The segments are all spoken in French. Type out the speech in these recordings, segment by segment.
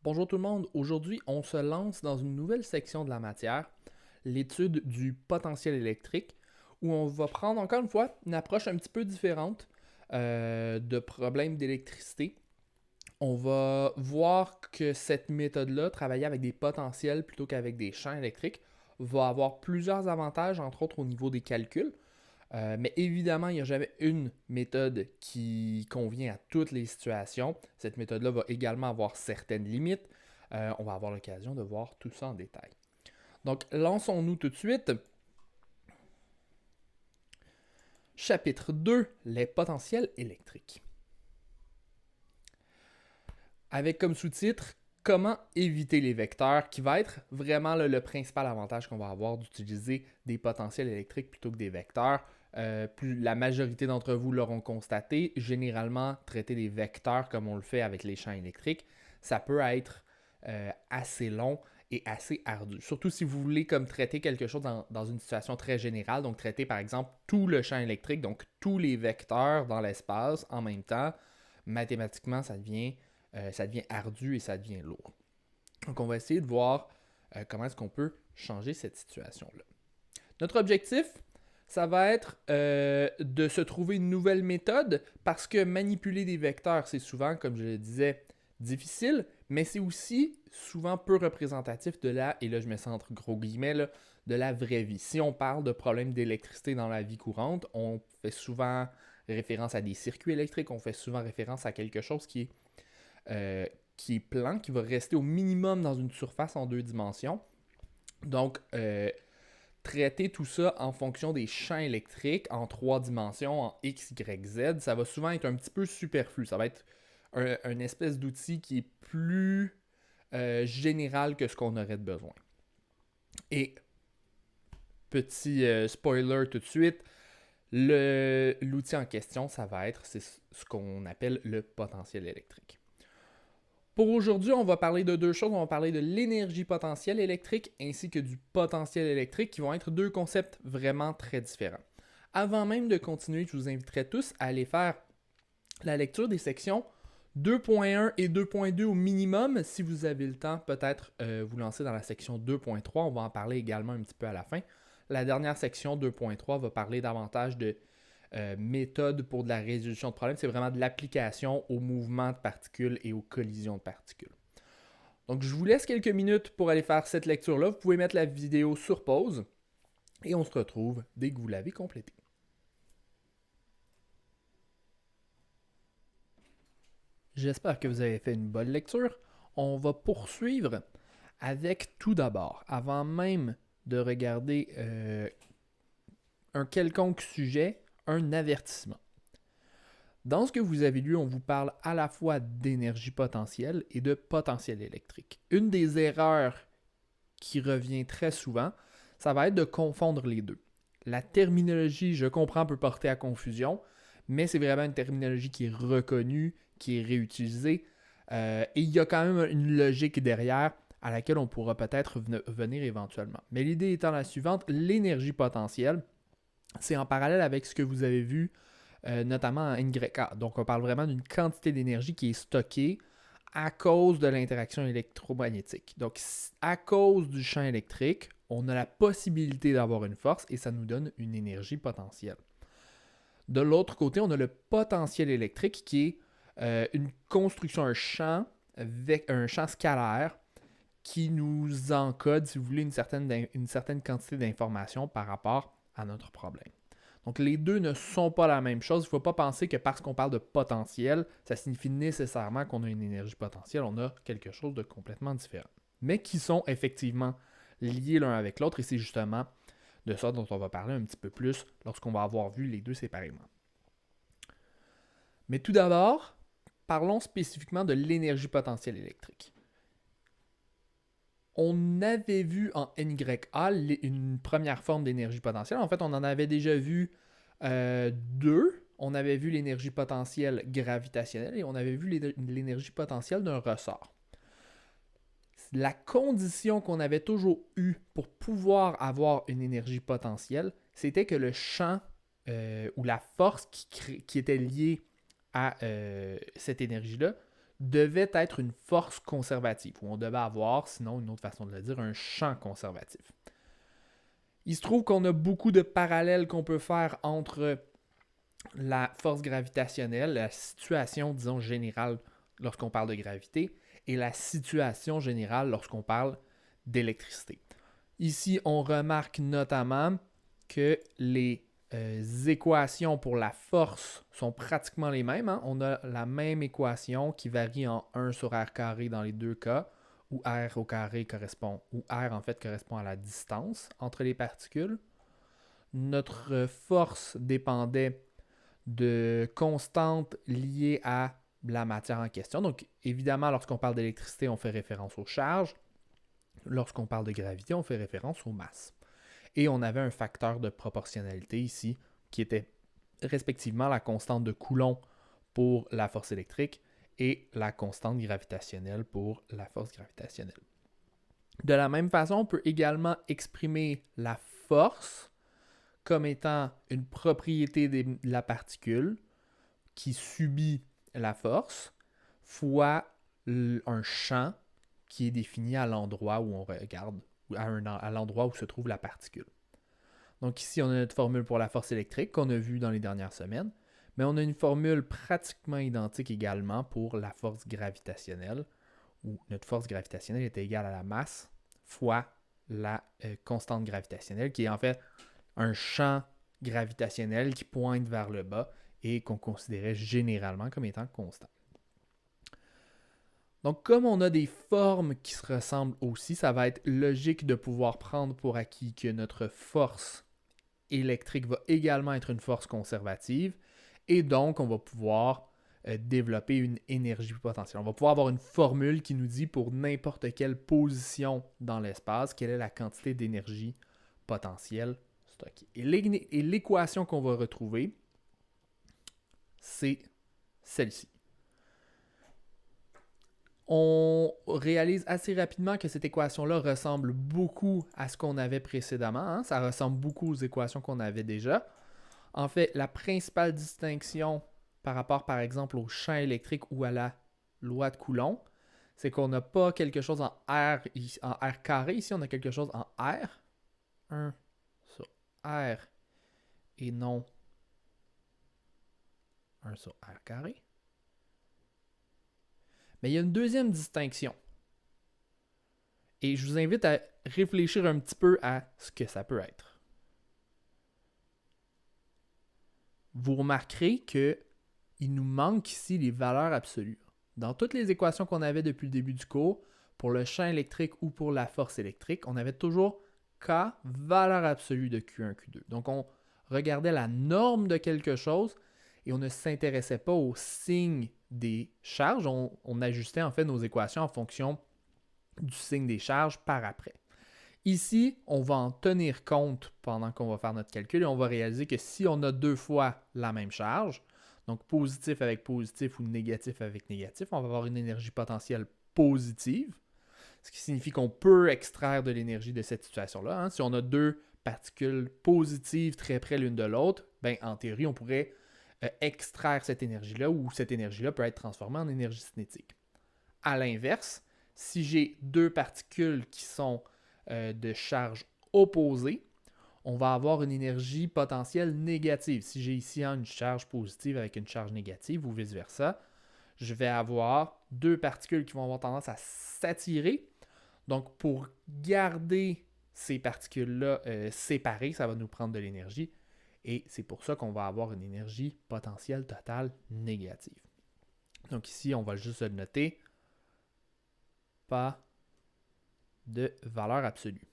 Bonjour tout le monde, aujourd'hui on se lance dans une nouvelle section de la matière, l'étude du potentiel électrique, où on va prendre encore une fois une approche un petit peu différente de problèmes d'électricité. On va voir que cette méthode-là, travailler avec des potentiels plutôt qu'avec des champs électriques, va avoir plusieurs avantages, entre autres au niveau des calculs. Mais évidemment, il n'y a jamais une méthode qui convient à toutes les situations. Cette méthode-là va également avoir certaines limites. On va avoir l'occasion de voir tout ça en détail. Donc, lançons-nous tout de suite. Chapitre 2, les potentiels électriques. Avec comme sous-titre, comment éviter les vecteurs, qui va être vraiment le principal avantage qu'on va avoir d'utiliser des potentiels électriques plutôt que des vecteurs. La majorité d'entre vous l'auront constaté, généralement, traiter des vecteurs comme on le fait avec les champs électriques, ça peut être assez long et assez ardu. Surtout si vous voulez comme traiter quelque chose dans une situation très générale, donc traiter par exemple tout le champ électrique, donc tous les vecteurs dans l'espace en même temps, mathématiquement, ça devient ardu et ça devient lourd. Donc, on va essayer de voir comment est-ce qu'on peut changer cette situation-là. Notre objectif, ça va être de se trouver une nouvelle méthode parce que manipuler des vecteurs, c'est souvent, comme je le disais, difficile, mais c'est aussi souvent peu représentatif de la, et là je mets ça entre gros guillemets, là, de la vraie vie. Si on parle de problèmes d'électricité dans la vie courante, on fait souvent référence à des circuits électriques, on fait souvent référence à quelque chose euh, qui est plan, qui va rester au minimum dans une surface en deux dimensions. Donc, traiter tout ça en fonction des champs électriques en trois dimensions, en X, Y, Z, ça va souvent être un petit peu superflu. Ça va être un espèce d'outil qui est plus général que ce qu'on aurait de besoin. Et petit spoiler tout de suite, l'outil en question, ça va être ce qu'on appelle le potentiel électrique. Pour aujourd'hui, on va parler de deux choses. On va parler de l'énergie potentielle électrique ainsi que du potentiel électrique qui vont être deux concepts vraiment très différents. Avant même de continuer, je vous inviterai tous à aller faire la lecture des sections 2.1 et 2.2 au minimum. Si vous avez le temps, peut-être vous lancer dans la section 2.3. On va en parler également un petit peu à la fin. La dernière section 2.3 va parler davantage de méthode pour de la résolution de problèmes. C'est vraiment de l'application aux mouvements de particules et aux collisions de particules. Donc, je vous laisse quelques minutes pour aller faire cette lecture-là. Vous pouvez mettre la vidéo sur pause et on se retrouve dès que vous l'avez complétée. J'espère que vous avez fait une bonne lecture. On va poursuivre avec tout d'abord, avant même de regarder un quelconque sujet, un avertissement. Dans ce que vous avez lu, on vous parle à la fois d'énergie potentielle et de potentiel électrique. Une des erreurs qui revient très souvent, ça va être de confondre les deux. La terminologie, je comprends, peut porter à confusion, mais c'est vraiment une terminologie qui est reconnue, qui est réutilisée, et il y a quand même une logique derrière à laquelle on pourra peut-être venir éventuellement. Mais l'idée étant la suivante, l'énergie potentielle, c'est en parallèle avec ce que vous avez vu notamment en NYA. Donc, on parle vraiment d'une quantité d'énergie qui est stockée à cause de l'interaction électromagnétique. Donc, à cause du champ électrique, on a la possibilité d'avoir une force et ça nous donne une énergie potentielle. De l'autre côté, on a le potentiel électrique qui est une construction, avec un champ scalaire qui nous encode, si vous voulez, une certaine quantité d'informations par rapport à notre problème. Donc les deux ne sont pas la même chose. Il ne faut pas penser que parce qu'on parle de potentiel, ça signifie nécessairement qu'on a une énergie potentielle. On a quelque chose de complètement différent. Mais qui sont effectivement liés l'un avec l'autre et c'est justement de ça dont on va parler un petit peu plus lorsqu'on va avoir vu les deux séparément. Mais tout d'abord, parlons spécifiquement de l'énergie potentielle électrique. On avait vu en NYA une première forme d'énergie potentielle. En fait, on en avait déjà vu deux. On avait vu l'énergie potentielle gravitationnelle et on avait vu l'énergie potentielle d'un ressort. La condition qu'on avait toujours eue pour pouvoir avoir une énergie potentielle, c'était que le champ ou la force qui était liée à cette énergie-là devait être une force conservative, ou on devait avoir, sinon une autre façon de le dire, un champ conservatif. Il se trouve qu'on a beaucoup de parallèles qu'on peut faire entre la force gravitationnelle, la situation, disons, générale lorsqu'on parle de gravité, et la situation générale lorsqu'on parle d'électricité. Ici, on remarque notamment que les équations pour la force sont pratiquement les mêmes. Hein? On a la même équation qui varie en 1 sur r carré dans les deux cas, où r au carré correspond, ou r en fait correspond à la distance entre les particules. Notre force dépendait de constantes liées à la matière en question. Donc, évidemment, lorsqu'on parle d'électricité, on fait référence aux charges. Lorsqu'on parle de gravité, on fait référence aux masses. Et on avait un facteur de proportionnalité ici, qui était respectivement la constante de Coulomb pour la force électrique et la constante gravitationnelle pour la force gravitationnelle. De la même façon, on peut également exprimer la force comme étant une propriété de la particule qui subit la force fois un champ qui est défini à l'endroit où on regarde, à l'endroit où se trouve la particule. Donc ici, on a notre formule pour la force électrique qu'on a vue dans les dernières semaines, mais on a une formule pratiquement identique également pour la force gravitationnelle, où notre force gravitationnelle est égale à la masse fois la constante gravitationnelle, qui est en fait un champ gravitationnel qui pointe vers le bas et qu'on considérait généralement comme étant constant. Donc, comme on a des formes qui se ressemblent aussi, ça va être logique de pouvoir prendre pour acquis que notre force électrique va également être une force conservative et donc on va pouvoir développer une énergie potentielle. On va pouvoir avoir une formule qui nous dit pour n'importe quelle position dans l'espace, quelle est la quantité d'énergie potentielle stockée. Et l'équation qu'on va retrouver, c'est celle-ci. On réalise assez rapidement que cette équation-là ressemble beaucoup à ce qu'on avait précédemment. Hein? Ça ressemble beaucoup aux équations qu'on avait déjà. En fait, la principale distinction par rapport, par exemple, au champ électrique ou à la loi de Coulomb, c'est qu'on n'a pas quelque chose en R carré. Ici, on a quelque chose en R. 1 sur R et non 1 sur R carré. Mais il y a une deuxième distinction. Et je vous invite à réfléchir un petit peu à ce que ça peut être. Vous remarquerez qu'il nous manque ici les valeurs absolues. Dans toutes les équations qu'on avait depuis le début du cours, pour le champ électrique ou pour la force électrique, on avait toujours K, valeur absolue de Q1, Q2. Donc on regardait la norme de quelque chose et on ne s'intéressait pas au signe des charges. On ajustait en fait nos équations en fonction du signe des charges par après. Ici, on va en tenir compte pendant qu'on va faire notre calcul et on va réaliser que si on a deux fois la même charge, donc positif avec positif ou négatif avec négatif, on va avoir une énergie potentielle positive, ce qui signifie qu'on peut extraire de l'énergie de cette situation-là. Hein. Si on a deux particules positives très près l'une de l'autre, ben, en théorie, on pourrait extraire cette énergie-là ou cette énergie-là peut être transformée en énergie cinétique. À l'inverse, si j'ai deux particules qui sont de charge opposée, on va avoir une énergie potentielle négative. Si j'ai ici une charge positive avec une charge négative ou vice-versa, je vais avoir deux particules qui vont avoir tendance à s'attirer. Donc, pour garder ces particules-là séparées, ça va nous prendre de l'énergie. Et c'est pour ça qu'on va avoir une énergie potentielle totale négative. Donc ici, on va juste le noter. Pas de valeur absolue.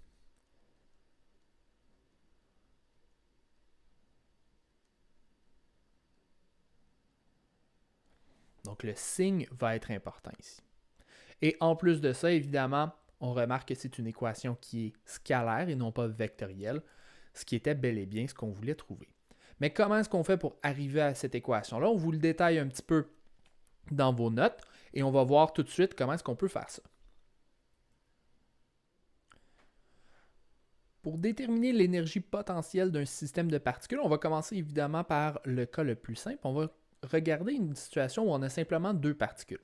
Donc le signe va être important ici. Et en plus de ça, évidemment, on remarque que c'est une équation qui est scalaire et non pas vectorielle, ce qui était bel et bien ce qu'on voulait trouver. Mais comment est-ce qu'on fait pour arriver à cette équation-là? On vous le détaille un petit peu dans vos notes et on va voir tout de suite comment est-ce qu'on peut faire ça. Pour déterminer l'énergie potentielle d'un système de particules, on va commencer évidemment par le cas le plus simple. On va regarder une situation où on a simplement deux particules.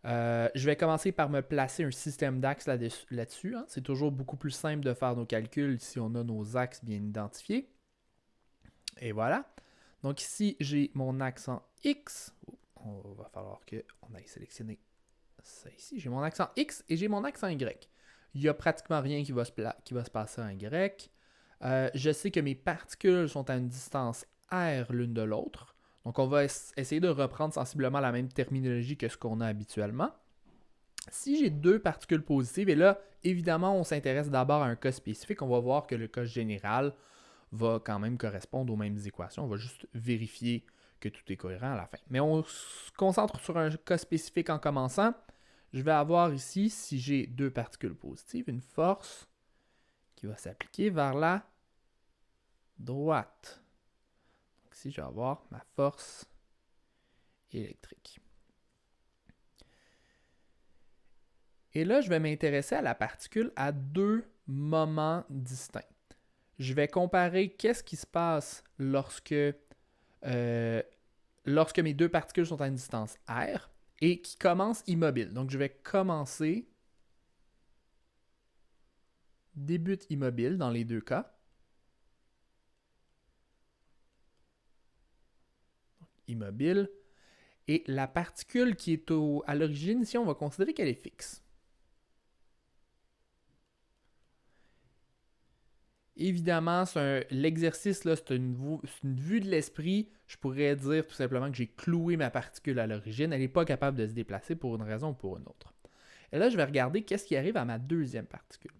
Je vais commencer par me placer un système d'axes là-dessus. Hein. C'est toujours beaucoup plus simple de faire nos calculs si on a nos axes bien identifiés. Et voilà. Donc ici, j'ai mon axe en X. On va falloir qu'on aille sélectionner ça ici. J'ai mon axe en X et j'ai mon axe en Y. Il n'y a pratiquement rien qui va se passer en Y. Je sais que mes particules sont à une distance R l'une de l'autre. Donc on va essayer de reprendre sensiblement la même terminologie que ce qu'on a habituellement. Si j'ai deux particules positives, et là, évidemment, on s'intéresse d'abord à un cas spécifique, on va voir que le cas général va quand même correspondre aux mêmes équations. On va juste vérifier que tout est cohérent à la fin. Mais on se concentre sur un cas spécifique en commençant. Je vais avoir ici, si j'ai deux particules positives, une force qui va s'appliquer vers la droite. Donc ici, je vais avoir ma force électrique. Et là, je vais m'intéresser à la particule à deux moments distincts. Je vais comparer qu'est-ce qui se passe lorsque mes deux particules sont à une distance R et qui commencent immobiles. Donc, je vais commencer, débute immobile dans les deux cas. Immobile. Et la particule qui est à l'origine, ici, on va considérer qu'elle est fixe. Évidemment, l'exercice, c'est une vue de l'esprit. Je pourrais dire tout simplement que j'ai cloué ma particule à l'origine. Elle n'est pas capable de se déplacer pour une raison ou pour une autre. Et là, je vais regarder qu'est-ce qui arrive à ma deuxième particule.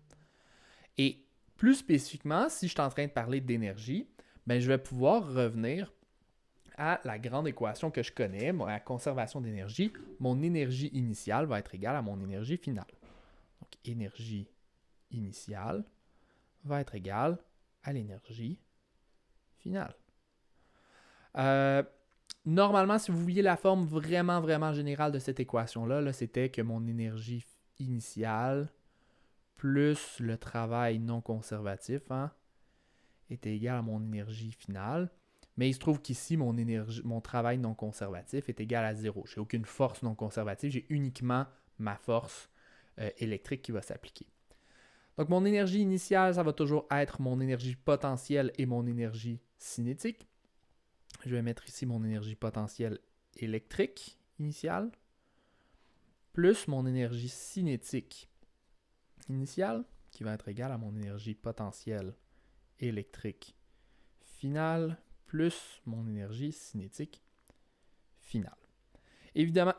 Et plus spécifiquement, si je suis en train de parler d'énergie, ben, je vais pouvoir revenir à la grande équation que je connais, la conservation d'énergie. Mon énergie initiale va être égale à mon énergie finale. Donc, énergie initiale va être égale à l'énergie finale. Normalement, si vous vouliez la forme vraiment, vraiment générale de cette équation-là, c'était que mon énergie initiale plus le travail non conservatif est égal à mon énergie finale. Mais il se trouve qu'ici, mon travail non conservatif est égal à 0. Je n'ai aucune force non conservative, j'ai uniquement ma force électrique qui va s'appliquer. Donc mon énergie initiale, ça va toujours être mon énergie potentielle et mon énergie cinétique. Je vais mettre ici mon énergie potentielle électrique initiale, plus mon énergie cinétique initiale, qui va être égale à mon énergie potentielle électrique finale, plus mon énergie cinétique finale. Évidemment,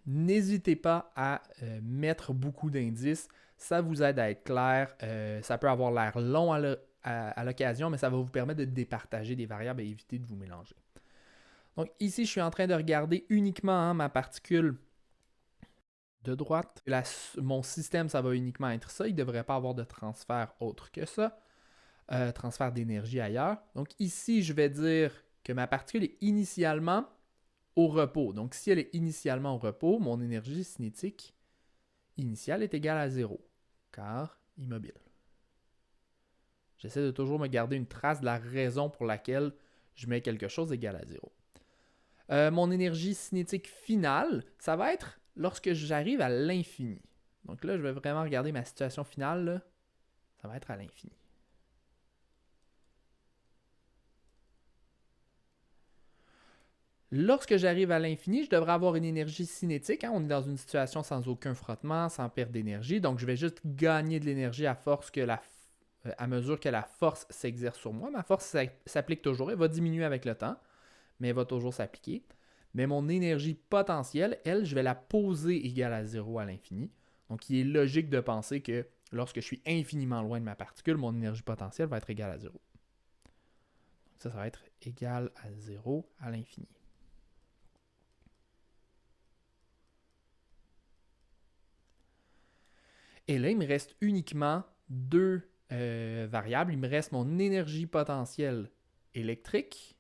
n'hésitez pas à mettre beaucoup d'indices. Ça vous aide à être clair. Ça peut avoir l'air long à l'occasion, mais ça va vous permettre de départager des variables et éviter de vous mélanger. Donc ici, je suis en train de regarder uniquement ma particule de droite. Mon système, ça va uniquement être ça. Il ne devrait pas avoir de transfert autre que ça. Transfert d'énergie ailleurs. Donc ici, je vais dire que ma particule est initialement au repos. Donc si elle est initialement au repos, mon énergie cinétique initiale est égale à 0, car immobile. J'essaie de toujours me garder une trace de la raison pour laquelle je mets quelque chose égal à 0. Mon énergie cinétique finale, ça va être lorsque j'arrive à l'infini. Donc là, je vais vraiment regarder ma situation finale. Là. Ça va être à l'infini. Lorsque j'arrive à l'infini, je devrais avoir une énergie cinétique. On est dans une situation sans aucun frottement, sans perte d'énergie. Donc, je vais juste gagner de l'énergie à mesure que la force s'exerce sur moi. Ma force s'applique toujours. Elle va diminuer avec le temps, mais elle va toujours s'appliquer. Mais mon énergie potentielle, elle, je vais la poser égale à 0 à l'infini. Donc, il est logique de penser que lorsque je suis infiniment loin de ma particule, mon énergie potentielle va être égale à 0. Donc, ça va être égal à 0 à l'infini. Et là, il me reste uniquement deux variables. Il me reste mon énergie potentielle électrique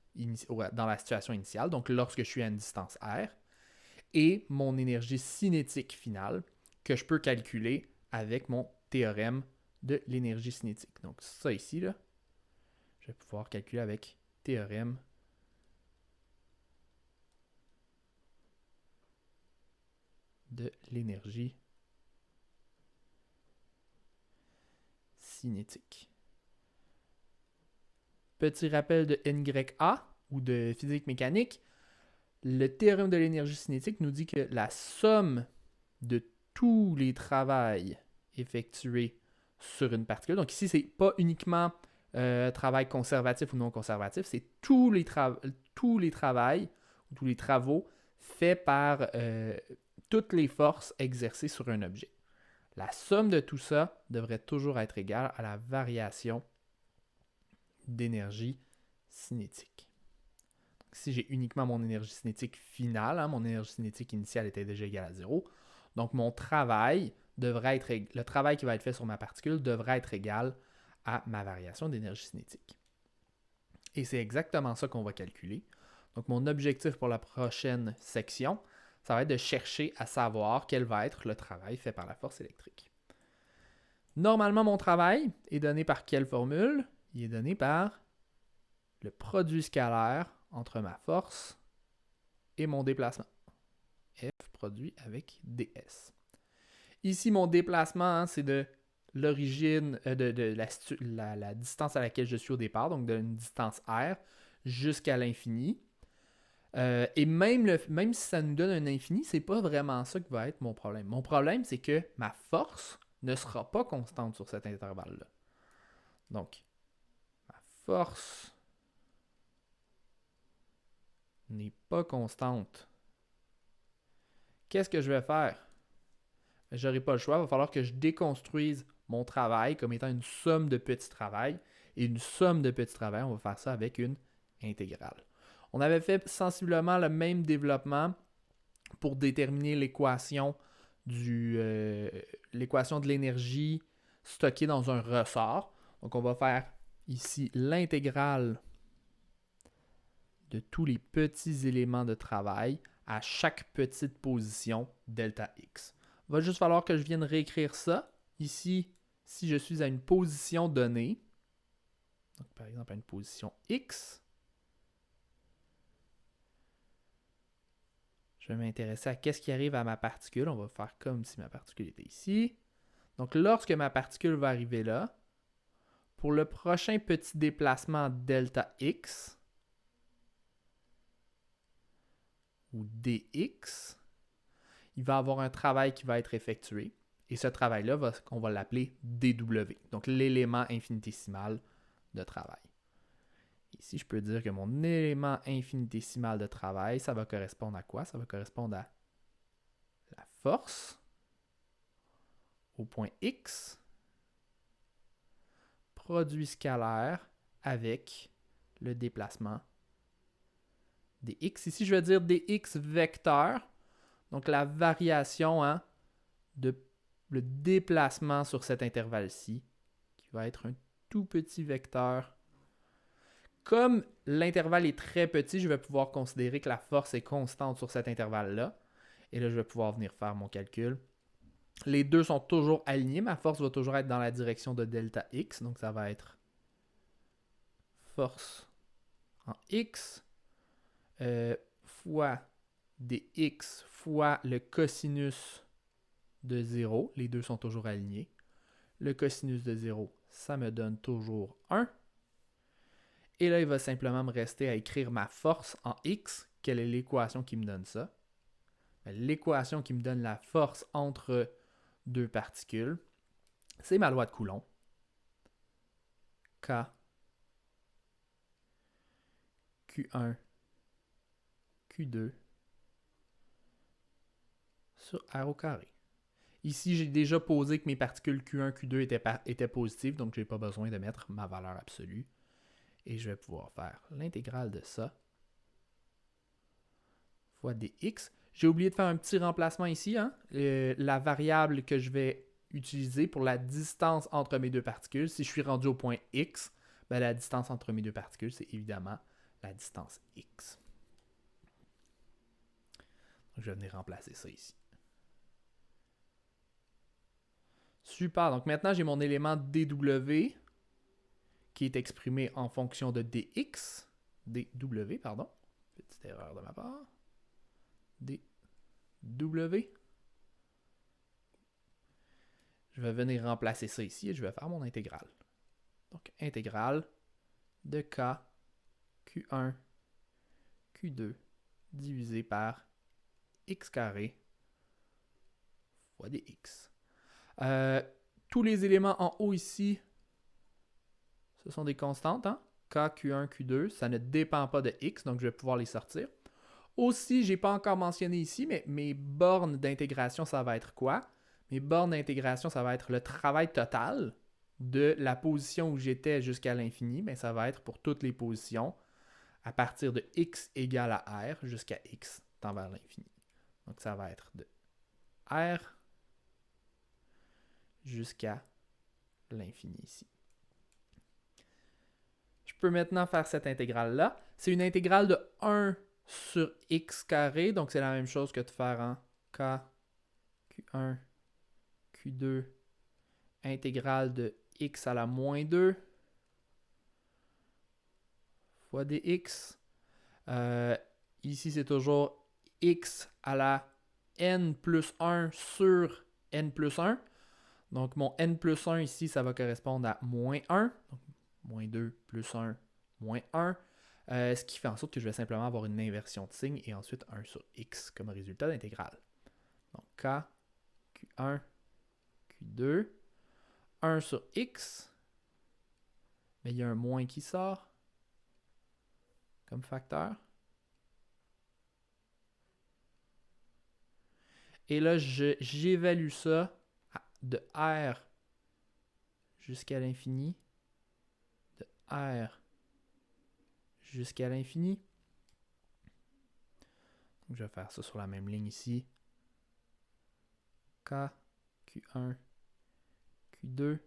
dans la situation initiale, donc lorsque je suis à une distance R, et mon énergie cinétique finale que je peux calculer avec mon théorème de l'énergie cinétique. Donc ça ici, là, je vais pouvoir calculer avec théorème de l'énergie cinétique. Petit rappel de NYA ou de physique mécanique. Le théorème de l'énergie cinétique nous dit que la somme de tous les travaux effectués sur une particule, donc ici, c'est pas uniquement travail conservatif ou non conservatif, c'est tous les travaux ou tous les travaux faits par toutes les forces exercées sur un objet. La somme de tout ça devrait toujours être égale à la variation d'énergie cinétique. Donc, si j'ai uniquement mon énergie cinétique finale, mon énergie cinétique initiale était déjà égale à 0, donc mon travail le travail qui va être fait sur ma particule devrait être égal à ma variation d'énergie cinétique. Et c'est exactement ça qu'on va calculer. Donc mon objectif pour la prochaine section, ça va être de chercher à savoir quel va être le travail fait par la force électrique. Normalement, mon travail est donné par quelle formule? Il est donné par le produit scalaire entre ma force et mon déplacement. F produit avec ds. Ici, mon déplacement, c'est de l'origine de la distance à laquelle je suis au départ, donc d'une distance r, jusqu'à l'infini. Et même si ça nous donne un infini, c'est pas vraiment ça qui va être mon problème. Mon problème, c'est que ma force ne sera pas constante sur cet intervalle-là. Donc, ma force n'est pas constante. Qu'est-ce que je vais faire? Je n'aurai pas le choix. Il va falloir que je déconstruise mon travail comme étant une somme de petits travails. Et une somme de petits travails, on va faire ça avec une intégrale. On avait fait sensiblement le même développement pour déterminer l'équation de l'énergie stockée dans un ressort. Donc, on va faire ici l'intégrale de tous les petits éléments de travail à chaque petite position delta x. Il va juste falloir que je vienne réécrire ça. Ici, si je suis à une position donnée, donc par exemple à une position x, je vais m'intéresser à qu'est-ce qui arrive à ma particule. On va faire comme si ma particule était ici. Donc lorsque ma particule va arriver là, pour le prochain petit déplacement delta x, ou dx, il va avoir un travail qui va être effectué. Et ce travail-là, on va l'appeler dw, donc l'élément infinitésimal de travail. Ici, je peux dire que mon élément infinitésimal de travail, ça va correspondre à quoi? Ça va correspondre à la force au point x, produit scalaire avec le déplacement dx. Ici, je vais dire dx vecteur, donc la variation de le déplacement sur cet intervalle-ci, qui va être un tout petit vecteur. Comme l'intervalle est très petit, je vais pouvoir considérer que la force est constante sur cet intervalle-là. Et là, je vais pouvoir venir faire mon calcul. Les deux sont toujours alignés. Ma force va toujours être dans la direction de delta x. Donc, ça va être force en x fois dx fois le cosinus de 0. Les deux sont toujours alignés. Le cosinus de 0, ça me donne toujours 1. Et là, il va simplement me rester à écrire ma force en x. Quelle est l'équation qui me donne ça? L'équation qui me donne la force entre deux particules, c'est ma loi de Coulomb. K Q1 Q2 sur R au carré. Ici, j'ai déjà posé que mes particules Q1, Q2 étaient positives, donc je n'ai pas besoin de mettre ma valeur absolue. Et je vais pouvoir faire l'intégrale de ça fois dx. J'ai oublié de faire un petit remplacement ici. La variable que je vais utiliser pour la distance entre mes deux particules, si je suis rendu au point x, la distance entre mes deux particules, c'est évidemment la distance x. Donc, je vais venir remplacer ça ici. Super, donc maintenant j'ai mon élément dw qui est exprimé en fonction de dx. dw, pardon. Petite erreur de ma part. dw. je vais venir remplacer ça ici et je vais faire mon intégrale. Donc, intégrale de K Q1 Q2 divisé par x carré fois dx. Tous les éléments en haut ici, ce sont des constantes. Hein? K, Q1, Q2, ça ne dépend pas de x, donc je vais pouvoir les sortir. Aussi, je n'ai pas encore mentionné ici, mais mes bornes d'intégration, ça va être quoi? Mes bornes d'intégration, ça va être le travail total de la position où j'étais jusqu'à l'infini. Mais ça va être pour toutes les positions à partir de x égale à r jusqu'à x tend vers l'infini. Donc, ça va être de r jusqu'à l'infini ici. Je peux maintenant faire cette intégrale-là. C'est une intégrale de 1 sur x carré. Donc, c'est la même chose que de faire en k, q1, q2, intégrale de x à la moins 2 fois dx. Ici, c'est toujours x à la n plus 1 sur n plus 1. Donc, mon n plus 1 ici, ça va correspondre à moins 1. Donc, moins 2 plus 1, moins 1. Ce qui fait en sorte que je vais simplement avoir une inversion de signe et ensuite 1 sur x comme résultat d'intégrale. Donc, k, q1, q2, 1 sur x. Mais il y a un moins qui sort comme facteur. Et là, j'évalue ça de R jusqu'à l'infini. De R jusqu'à l'infini. Donc, je vais faire ça sur la même ligne ici. K, Q1, Q2,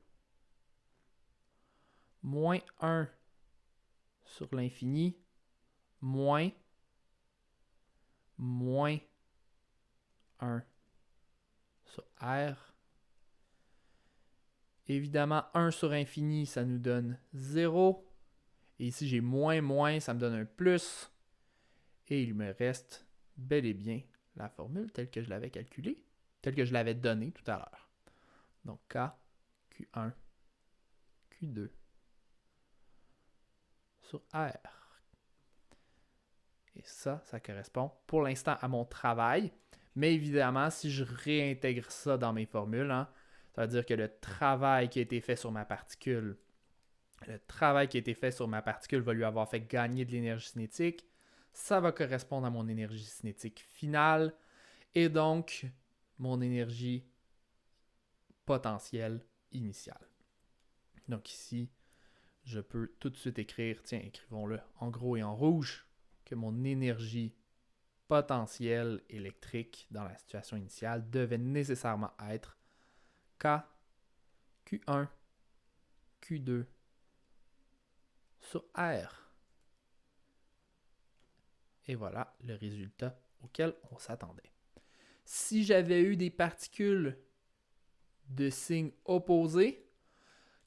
moins 1 sur l'infini, moins 1 sur R. Évidemment, 1 sur infini, ça nous donne 0. Et ici, j'ai moins, ça me donne un plus. Et il me reste bel et bien la formule telle que je l'avais calculée, telle que je l'avais donnée tout à l'heure. Donc, K, Q1, Q2 sur R. Et ça correspond pour l'instant à mon travail. Mais évidemment, si je réintègre ça dans mes formules, hein, ça veut dire que le travail qui a été fait sur ma particule, va lui avoir fait gagner de l'énergie cinétique. Ça va correspondre à mon énergie cinétique finale et donc mon énergie potentielle initiale. Donc ici, je peux tout de suite écrire, tiens, écrivons-le en gros et en rouge, que mon énergie potentielle électrique dans la situation initiale devait nécessairement être K, Q1, Q2 sur R. Et voilà le résultat auquel on s'attendait. Si j'avais eu des particules de signe opposé,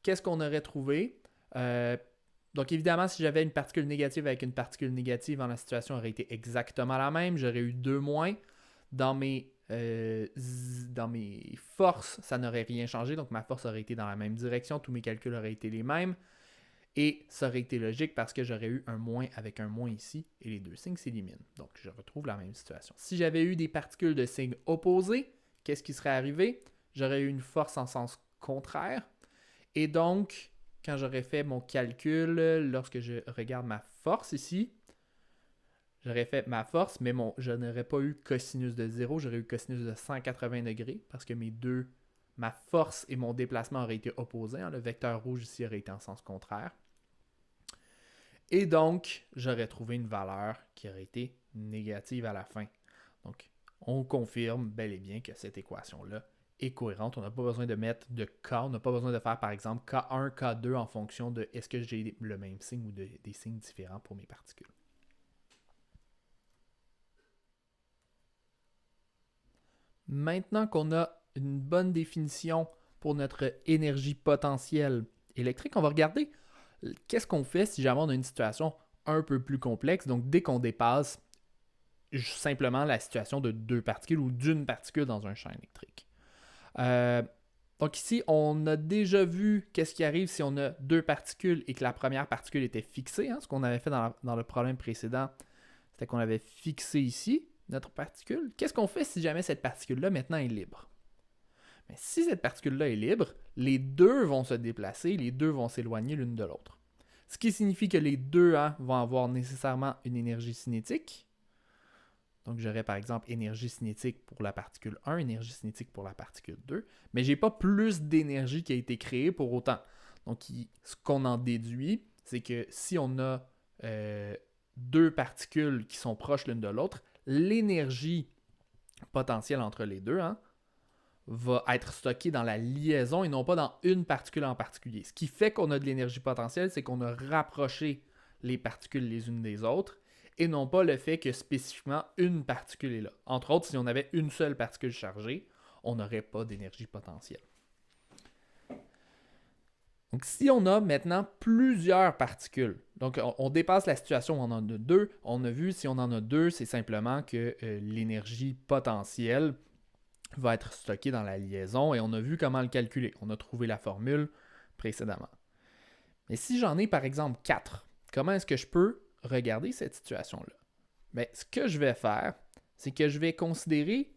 qu'est-ce qu'on aurait trouvé? Donc évidemment, si j'avais une particule négative avec une particule négative, la situation aurait été exactement la même. J'aurais eu 2 moins. Dans mes forces, ça n'aurait rien changé. Donc ma force aurait été dans la même direction. Tous mes calculs auraient été les mêmes. Et ça aurait été logique parce que j'aurais eu un moins avec un moins ici et les deux signes s'éliminent. Donc, je retrouve la même situation. Si j'avais eu des particules de signe opposé, qu'est-ce qui serait arrivé? J'aurais eu une force en sens contraire. Et donc, quand j'aurais fait mon calcul, lorsque je regarde ma force ici, j'aurais fait ma force, mais je n'aurais pas eu cosinus de 0, j'aurais eu cosinus de 180 degrés parce que ma force et mon déplacement auraient été opposés. Hein. Le vecteur rouge ici aurait été en sens contraire. Et donc, j'aurais trouvé une valeur qui aurait été négative à la fin. Donc, on confirme bel et bien que cette équation-là est cohérente. On n'a pas besoin de mettre de K. On n'a pas besoin de faire, par exemple, K1, K2 en fonction de est-ce que j'ai le même signe ou des signes différents pour mes particules. Maintenant qu'on a une bonne définition pour notre énergie potentielle électrique, on va regarder qu'est-ce qu'on fait si jamais on a une situation un peu plus complexe. Donc, dès qu'on dépasse simplement la situation de 2 particules ou d'une particule dans un champ électrique. Donc ici, on a déjà vu qu'est-ce qui arrive si on a deux particules et que la première particule était fixée. Ce qu'on avait fait dans le problème précédent, c'était qu'on avait fixé ici notre particule. Qu'est-ce qu'on fait si jamais cette particule-là maintenant est libre? Mais si cette particule-là est libre, les deux vont se déplacer, les deux vont s'éloigner l'une de l'autre. Ce qui signifie que les deux vont avoir nécessairement une énergie cinétique. Donc, j'aurais par exemple énergie cinétique pour la particule 1, énergie cinétique pour la particule 2, mais je n'ai pas plus d'énergie qui a été créée pour autant. Donc, ce qu'on en déduit, c'est que si on a deux particules qui sont proches l'une de l'autre, l'énergie potentielle entre les deux va être stockée dans la liaison et non pas dans une particule en particulier. Ce qui fait qu'on a de l'énergie potentielle, c'est qu'on a rapproché les particules les unes des autres et non pas le fait que spécifiquement une particule est là. Entre autres, si on avait une seule particule chargée, on n'aurait pas d'énergie potentielle. Donc, si on a maintenant plusieurs particules, donc on dépasse la situation où on en a deux, on a vu si on en a deux, c'est simplement que l'énergie potentielle va être stockée dans la liaison et on a vu comment le calculer. On a trouvé la formule précédemment. Mais si j'en ai par exemple 4, comment est-ce que je peux regarder cette situation-là? Bien, ce que je vais faire, c'est que je vais considérer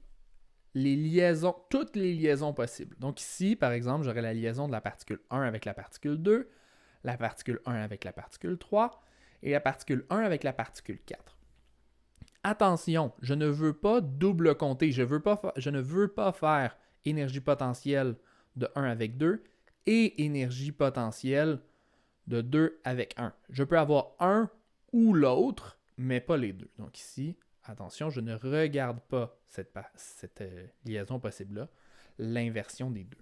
toutes les liaisons possibles. Donc ici, par exemple, j'aurai la liaison de la particule 1 avec la particule 2, la particule 1 avec la particule 3 et la particule 1 avec la particule 4. Attention, je ne veux pas double compter, je ne veux pas faire énergie potentielle de 1 avec 2 et énergie potentielle de 2 avec 1. Je peux avoir un ou l'autre, mais pas les deux. Donc ici, attention, je ne regarde pas cette liaison possible-là, l'inversion des deux.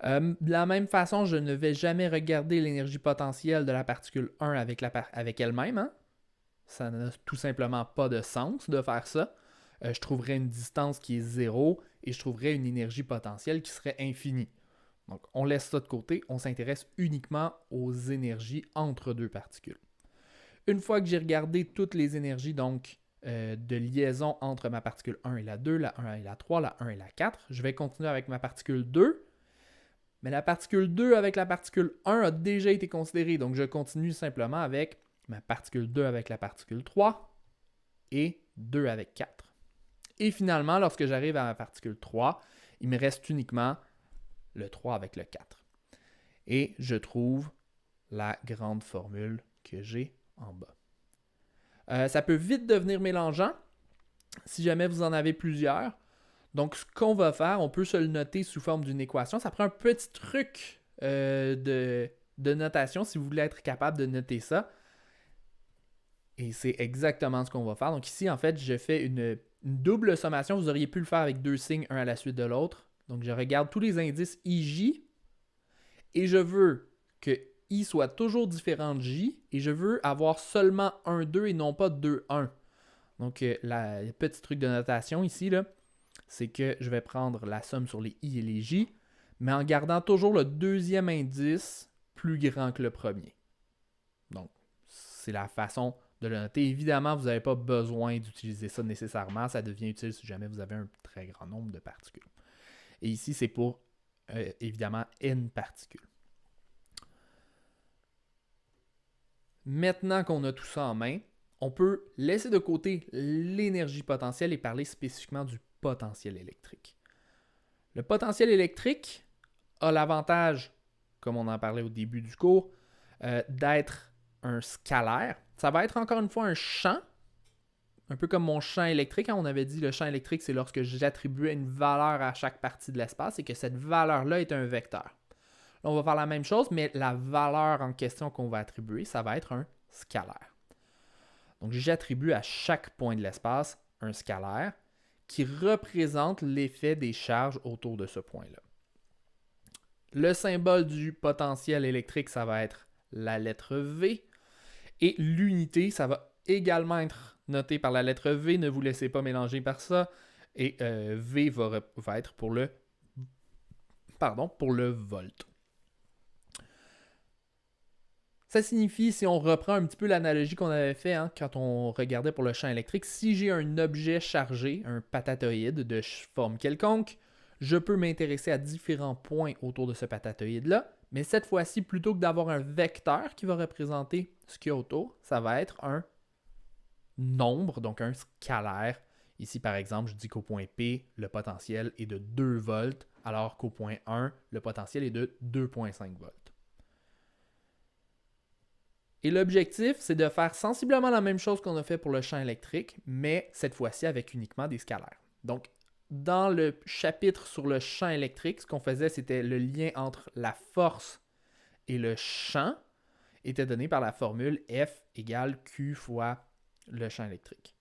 De la même façon, je ne vais jamais regarder l'énergie potentielle de la particule 1 avec elle-même. Ça n'a tout simplement pas de sens de faire ça. Je trouverais une distance qui est 0 et je trouverais une énergie potentielle qui serait infinie. Donc, on laisse ça de côté, on s'intéresse uniquement aux énergies entre deux particules. Une fois que j'ai regardé toutes les énergies de liaison entre ma particule 1 et la 2, la 1 et la 3, la 1 et la 4, je vais continuer avec ma particule 2. Mais la particule 2 avec la particule 1 a déjà été considérée, donc je continue simplement avec ma particule 2 avec la particule 3 et 2 avec 4. Et finalement, lorsque j'arrive à ma particule 3, il me reste uniquement le 3 avec le 4. Et je trouve la grande formule que j'ai en bas. Ça peut vite devenir mélangeant si jamais vous en avez plusieurs. Donc, ce qu'on va faire, on peut se le noter sous forme d'une équation. Ça prend un petit truc de notation si vous voulez être capable de noter ça. Et c'est exactement ce qu'on va faire. Donc ici, en fait, je fais une double sommation. Vous auriez pu le faire avec deux signes, un à la suite de l'autre. Donc je regarde tous les indices IJ et je veux que I soit toujours différent de J et je veux avoir seulement 1, 2 et non pas 2, 1. Donc le petit truc de notation ici, c'est que je vais prendre la somme sur les I et les J, mais en gardant toujours le deuxième indice plus grand que le premier. Donc, c'est la façon de le noter. Évidemment, vous n'avez pas besoin d'utiliser ça nécessairement. Ça devient utile si jamais vous avez un très grand nombre de particules. Et ici, c'est pour, évidemment, N particules. Maintenant qu'on a tout ça en main, on peut laisser de côté l'énergie potentielle et parler spécifiquement du potentiel électrique. Le potentiel électrique a l'avantage, comme on en parlait au début du cours, d'être un scalaire. Ça va être encore une fois un champ, un peu comme mon champ électrique. On avait dit le champ électrique, c'est lorsque j'attribuais une valeur à chaque partie de l'espace et que cette valeur-là est un vecteur. Là, on va faire la même chose, mais la valeur en question qu'on va attribuer, ça va être un scalaire. Donc, j'attribue à chaque point de l'espace un scalaire qui représente l'effet des charges autour de ce point-là. Le symbole du potentiel électrique, ça va être la lettre V. Et l'unité, ça va également être noté par la lettre V. Ne vous laissez pas mélanger par ça. Et V va être pour le volt. Ça signifie, si on reprend un petit peu l'analogie qu'on avait fait quand on regardait pour le champ électrique, si j'ai un objet chargé, un patatoïde de forme quelconque, je peux m'intéresser à différents points autour de ce patatoïde-là, mais cette fois-ci, plutôt que d'avoir un vecteur qui va représenter ce qu'il y a autour, ça va être un nombre, donc un scalaire. Ici, par exemple, je dis qu'au point P, le potentiel est de 2 volts, alors qu'au point 1, le potentiel est de 2,5 volts. Et l'objectif, c'est de faire sensiblement la même chose qu'on a fait pour le champ électrique, mais cette fois-ci avec uniquement des scalaires. Donc, dans le chapitre sur le champ électrique, ce qu'on faisait, c'était le lien entre la force et le champ était donné par la formule F égale Q fois le champ électrique.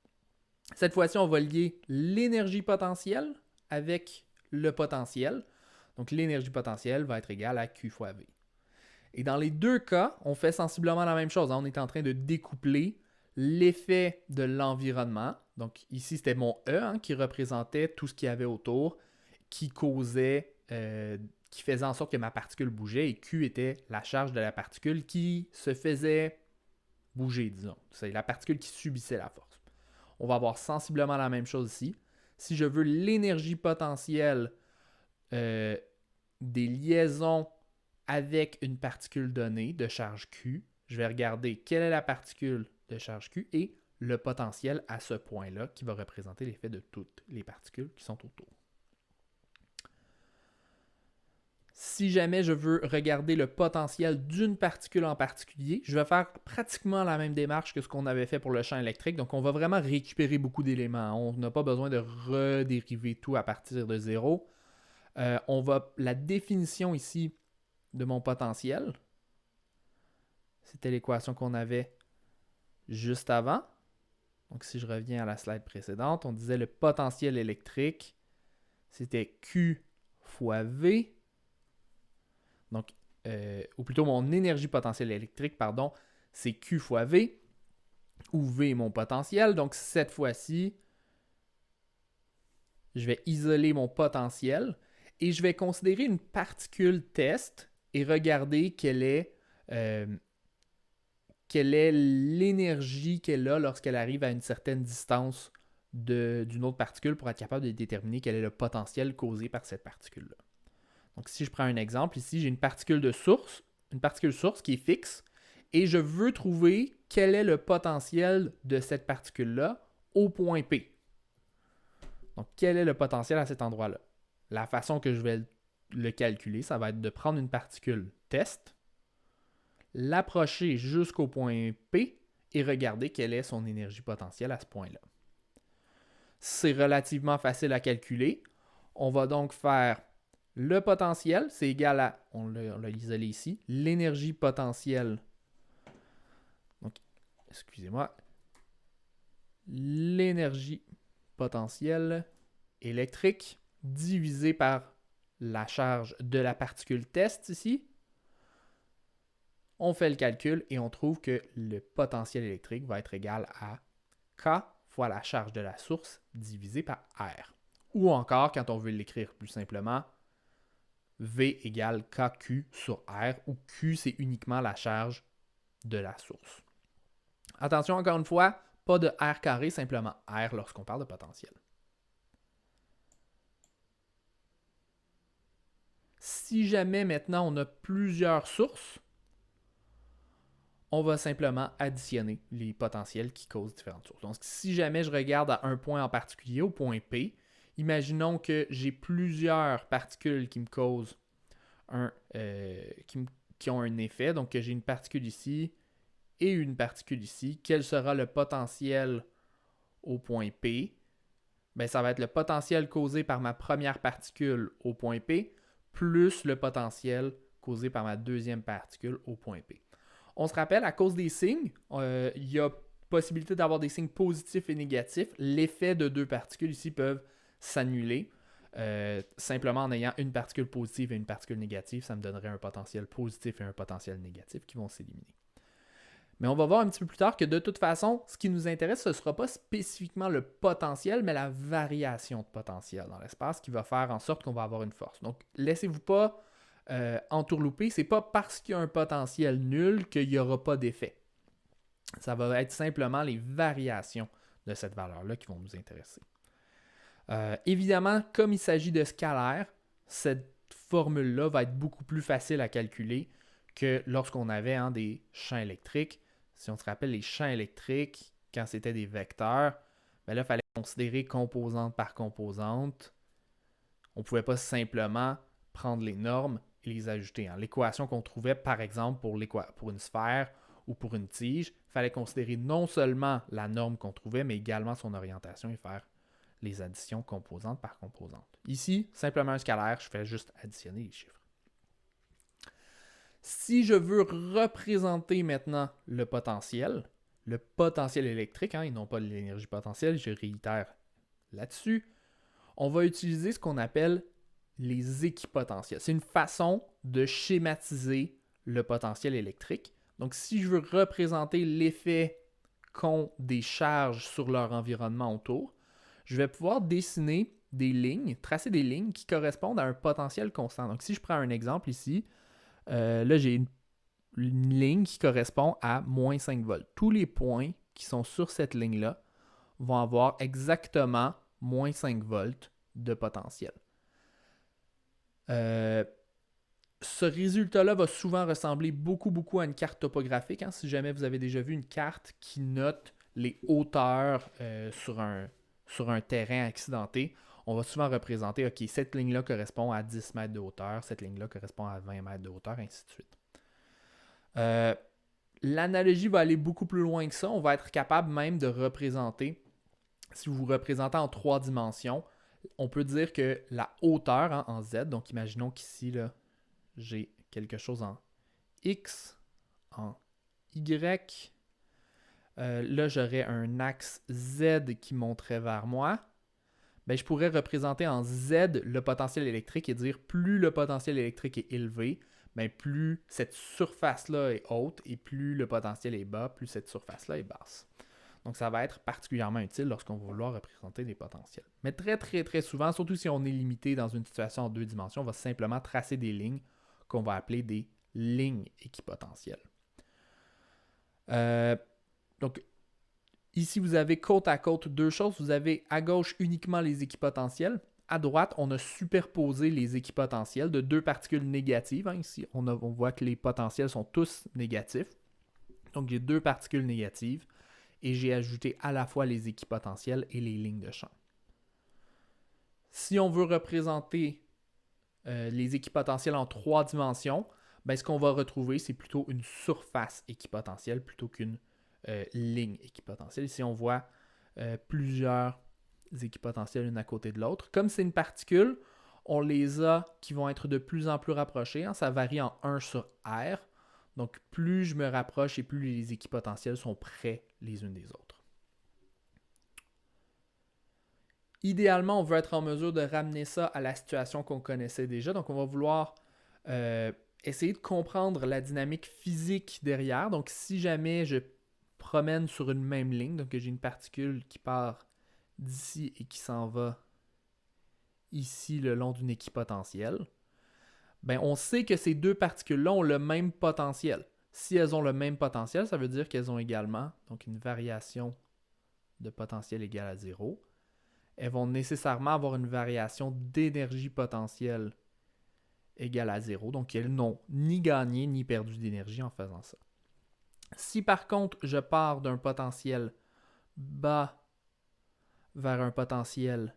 Cette fois-ci, on va lier l'énergie potentielle avec le potentiel. Donc, l'énergie potentielle va être égale à Q fois V. Et dans les deux cas, on fait sensiblement la même chose. On est en train de découpler l'effet de l'environnement. Donc ici, c'était mon E qui représentait tout ce qu'il y avait autour, qui causait, qui faisait en sorte que ma particule bougeait, et Q était la charge de la particule qui se faisait bouger, disons. C'est la particule qui subissait la force. On va avoir sensiblement la même chose ici. Si je veux l'énergie potentielle des liaisons avec une particule donnée de charge Q, je vais regarder quelle est la particule de charge Q et le potentiel à ce point-là qui va représenter l'effet de toutes les particules qui sont autour. Si jamais je veux regarder le potentiel d'une particule en particulier, je vais faire pratiquement la même démarche que ce qu'on avait fait pour le champ électrique. Donc, on va vraiment récupérer beaucoup d'éléments. On n'a pas besoin de redériver tout à partir de zéro. La définition ici de mon potentiel, c'était l'équation qu'on avait juste avant. Donc, si je reviens à la slide précédente, on disait le potentiel électrique, c'était Q fois V. Donc, ou plutôt mon énergie potentielle électrique, pardon, c'est Q fois V, où V est mon potentiel. Donc, cette fois-ci, je vais isoler mon potentiel et je vais considérer une particule test et regarder quelle est l'énergie qu'elle a lorsqu'elle arrive à une certaine distance d'une autre particule pour être capable de déterminer quel est le potentiel causé par cette particule-là. Donc, si je prends un exemple, ici, j'ai une particule source qui est fixe, et je veux trouver quel est le potentiel de cette particule-là au point P. Donc, quel est le potentiel à cet endroit-là? La façon que je vais le calculer, ça va être de prendre une particule test, l'approcher jusqu'au point P et regarder quelle est son énergie potentielle à ce point-là. C'est relativement facile à calculer. On va donc faire le potentiel, c'est égal à, on l'a isolé ici, l'énergie potentielle. Donc, excusez-moi, l'énergie potentielle électrique divisée par la charge de la particule test ici. On fait le calcul et on trouve que le potentiel électrique va être égal à K fois la charge de la source divisée par R. Ou encore, quand on veut l'écrire plus simplement, V égale KQ sur R, où Q, c'est uniquement la charge de la source. Attention, encore une fois, pas de R carré, simplement R lorsqu'on parle de potentiel. Si jamais maintenant on a plusieurs sources, on va simplement additionner les potentiels qui causent différentes sources. Donc, si jamais je regarde à un point en particulier, au point P, imaginons que j'ai plusieurs particules qui me causent qui ont un effet. Donc, que j'ai une particule ici et une particule ici. Quel sera le potentiel au point P? Bien, ça va être le potentiel causé par ma première particule au point P plus le potentiel causé par ma deuxième particule au point P. On se rappelle, à cause des signes, il y a possibilité d'avoir des signes positifs et négatifs. L'effet de deux particules ici peuvent s'annuler. Simplement en ayant une particule positive et une particule négative, ça me donnerait un potentiel positif et un potentiel négatif qui vont s'éliminer. Mais on va voir un petit peu plus tard que de toute façon, ce qui nous intéresse, ce ne sera pas spécifiquement le potentiel, mais la variation de potentiel dans l'espace qui va faire en sorte qu'on va avoir une force. Donc, laissez-vous pas entourlouper. Ce n'est pas parce qu'il y a un potentiel nul qu'il n'y aura pas d'effet. Ça va être simplement les variations de cette valeur-là qui vont nous intéresser. Évidemment, comme il s'agit de scalaire, cette formule-là va être beaucoup plus facile à calculer que lorsqu'on avait des champs électriques. Si on se rappelle les champs électriques, quand c'était des vecteurs, ben là, il fallait considérer composante par composante. On ne pouvait pas simplement prendre les normes et les ajouter. L'équation qu'on trouvait, par exemple, pour une sphère ou pour une tige, il fallait considérer non seulement la norme qu'on trouvait, mais également son orientation et faire les additions composante par composante. Ici, simplement un scalaire, je fais juste additionner les chiffres. Si je veux représenter maintenant le potentiel électrique, et non pas l'énergie potentielle, je réitère là-dessus, on va utiliser ce qu'on appelle les équipotentiels. C'est une façon de schématiser le potentiel électrique. Donc, si je veux représenter l'effet qu'ont des charges sur leur environnement autour, je vais pouvoir dessiner des lignes, tracer des lignes qui correspondent à un potentiel constant. Donc, si je prends un exemple ici, là, j'ai une ligne qui correspond à moins 5 volts. Tous les points qui sont sur cette ligne-là vont avoir exactement moins 5 volts de potentiel. Ce résultat-là va souvent ressembler beaucoup à une carte topographique. Si jamais vous avez déjà vu une carte qui note les hauteurs sur un terrain accidenté, on va souvent représenter, OK, cette ligne-là correspond à 10 mètres de hauteur, cette ligne-là correspond à 20 mètres de hauteur, ainsi de suite. L'analogie va aller beaucoup plus loin que ça. On va être capable même de représenter, si vous représentez en 3 dimensions, on peut dire que la hauteur en Z, donc imaginons qu'ici, là, j'ai quelque chose en X, en Y. Là, j'aurais un axe Z qui monterait vers moi. Ben, je pourrais représenter en Z le potentiel électrique et dire plus le potentiel électrique est élevé, ben, plus cette surface-là est haute et plus le potentiel est bas, plus cette surface-là est basse. Donc, ça va être particulièrement utile lorsqu'on va vouloir représenter des potentiels. Mais très souvent, surtout si on est limité dans une situation en 2 dimensions, on va simplement tracer des lignes qu'on va appeler des lignes équipotentielles. Donc, ici, vous avez côte à côte 2 choses. Vous avez à gauche uniquement les équipotentiels. À droite, on a superposé les équipotentiels de 2 particules négatives. Ici, on voit que les potentiels sont tous négatifs. Donc, j'ai 2 particules négatives et j'ai ajouté à la fois les équipotentiels et les lignes de champ. Si on veut représenter les équipotentiels en 3 dimensions, ben, ce qu'on va retrouver, c'est plutôt une surface équipotentielle plutôt qu'une ligne équipotentielle. Ici, on voit plusieurs équipotentiels l'une à côté de l'autre. Comme c'est une particule, on les a qui vont être de plus en plus rapprochés. Ça varie en 1 sur R. Donc, plus je me rapproche et plus les équipotentiels sont près les unes des autres. Idéalement, on veut être en mesure de ramener ça à la situation qu'on connaissait déjà. Donc, on va vouloir essayer de comprendre la dynamique physique derrière. Donc, si jamais je promène sur une même ligne, donc j'ai une particule qui part d'ici et qui s'en va ici le long d'une équipotentielle, ben on sait que ces 2 particules-là ont le même potentiel. Si elles ont le même potentiel, ça veut dire qu'elles ont également donc une variation de potentiel égale à 0. Elles vont nécessairement avoir une variation d'énergie potentielle égale à 0. Donc, elles n'ont ni gagné ni perdu d'énergie en faisant ça. Si par contre, je pars d'un potentiel bas vers un potentiel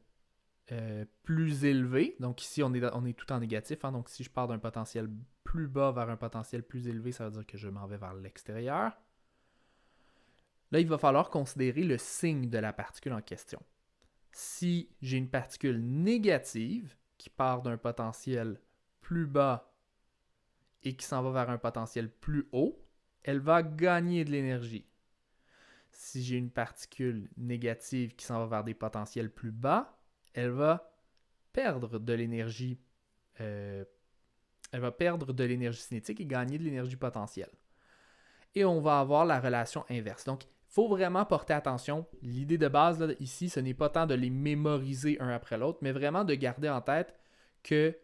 plus élevé, donc ici on est tout en négatif, donc si je pars d'un potentiel plus bas vers un potentiel plus élevé, ça veut dire que je m'en vais vers l'extérieur. Là, il va falloir considérer le signe de la particule en question. Si j'ai une particule négative qui part d'un potentiel plus bas et qui s'en va vers un potentiel plus haut, elle va gagner de l'énergie. Si j'ai une particule négative qui s'en va vers des potentiels plus bas, elle va perdre de l'énergie. Elle va perdre de l'énergie cinétique et gagner de l'énergie potentielle. Et on va avoir la relation inverse. Donc, il faut vraiment porter attention. L'idée de base là, ici, ce n'est pas tant de les mémoriser un après l'autre, mais vraiment de garder en tête que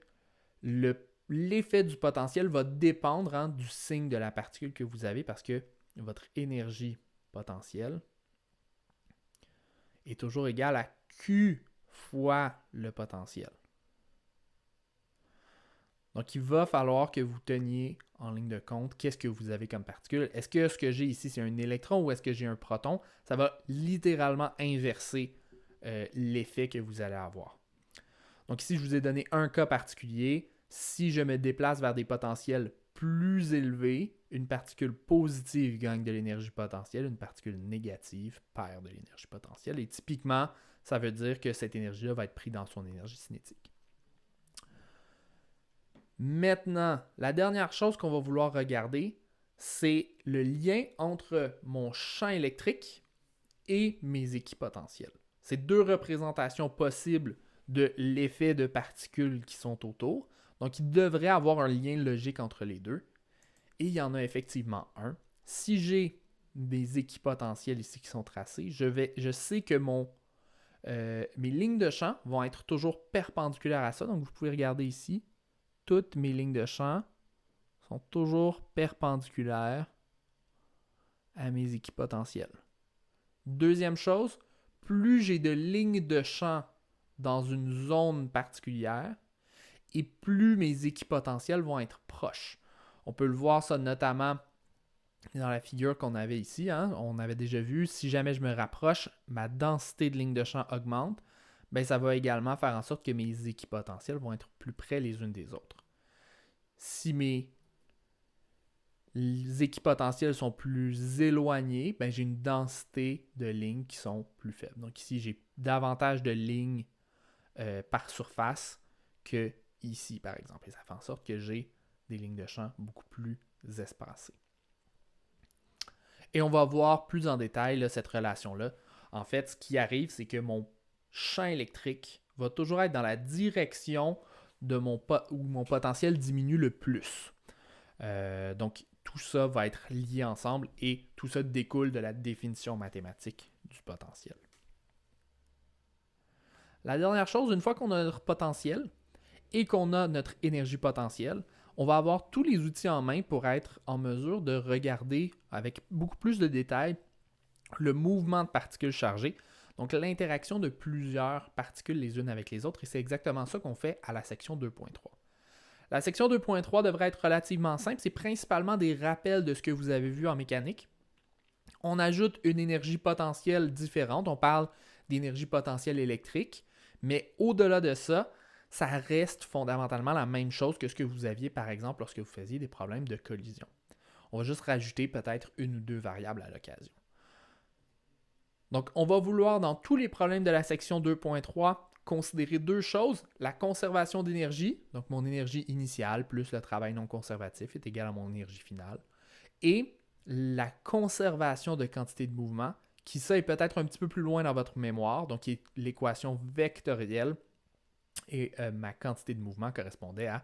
l'effet du potentiel va dépendre du signe de la particule que vous avez parce que votre énergie potentielle est toujours égale à Q fois le potentiel. Donc, il va falloir que vous teniez en ligne de compte qu'est-ce que vous avez comme particule. Est-ce que ce que j'ai ici, c'est un électron ou est-ce que j'ai un proton? Ça va littéralement inverser l'effet que vous allez avoir. Donc ici, je vous ai donné un cas particulier. Si je me déplace vers des potentiels plus élevés, une particule positive gagne de l'énergie potentielle, une particule négative perd de l'énergie potentielle. Et typiquement, ça veut dire que cette énergie-là va être prise dans son énergie cinétique. Maintenant, la dernière chose qu'on va vouloir regarder, c'est le lien entre mon champ électrique et mes équipotentiels. C'est deux représentations possibles de l'effet de particules qui sont autour. Donc, il devrait avoir un lien logique entre les deux. Et il y en a effectivement un. Si j'ai des équipotentiels ici qui sont tracés, je sais que mes lignes de champ vont être toujours perpendiculaires à ça. Donc, vous pouvez regarder ici. Toutes mes lignes de champ sont toujours perpendiculaires à mes équipotentiels. Deuxième chose, plus j'ai de lignes de champ dans une zone particulière, et plus mes équipotentiels vont être proches. On peut le voir ça notamment dans la figure qu'on avait ici. On avait déjà vu, si jamais je me rapproche, ma densité de lignes de champ augmente. Ben, ça va également faire en sorte que mes équipotentiels vont être plus près les unes des autres. Si mes équipotentiels sont plus éloignés, ben, j'ai une densité de lignes qui sont plus faibles. Donc ici, j'ai davantage de lignes par surface que ici, par exemple. Et ça fait en sorte que j'ai des lignes de champ beaucoup plus espacées. Et on va voir plus en détail là, cette relation-là. En fait, ce qui arrive, c'est que mon champ électrique va toujours être dans la direction de où mon potentiel diminue le plus. Donc, tout ça va être lié ensemble et tout ça découle de la définition mathématique du potentiel. La dernière chose, une fois qu'on a notre potentiel et qu'on a notre énergie potentielle, on va avoir tous les outils en main pour être en mesure de regarder avec beaucoup plus de détails le mouvement de particules chargées, donc l'interaction de plusieurs particules les unes avec les autres, et c'est exactement ça qu'on fait à la section 2.3. La section 2.3 devrait être relativement simple, c'est principalement des rappels de ce que vous avez vu en mécanique. On ajoute une énergie potentielle différente, on parle d'énergie potentielle électrique, mais au-delà de ça, ça reste fondamentalement la même chose que ce que vous aviez par exemple lorsque vous faisiez des problèmes de collision. On va juste rajouter peut-être une ou deux variables à l'occasion. Donc, on va vouloir, dans tous les problèmes de la section 2.3, considérer deux choses. La conservation d'énergie, donc mon énergie initiale plus le travail non conservatif est égal à mon énergie finale. Et la conservation de quantité de mouvement, qui ça est peut-être un petit peu plus loin dans votre mémoire, donc qui est l'équation vectorielle. Et ma quantité de mouvement correspondait à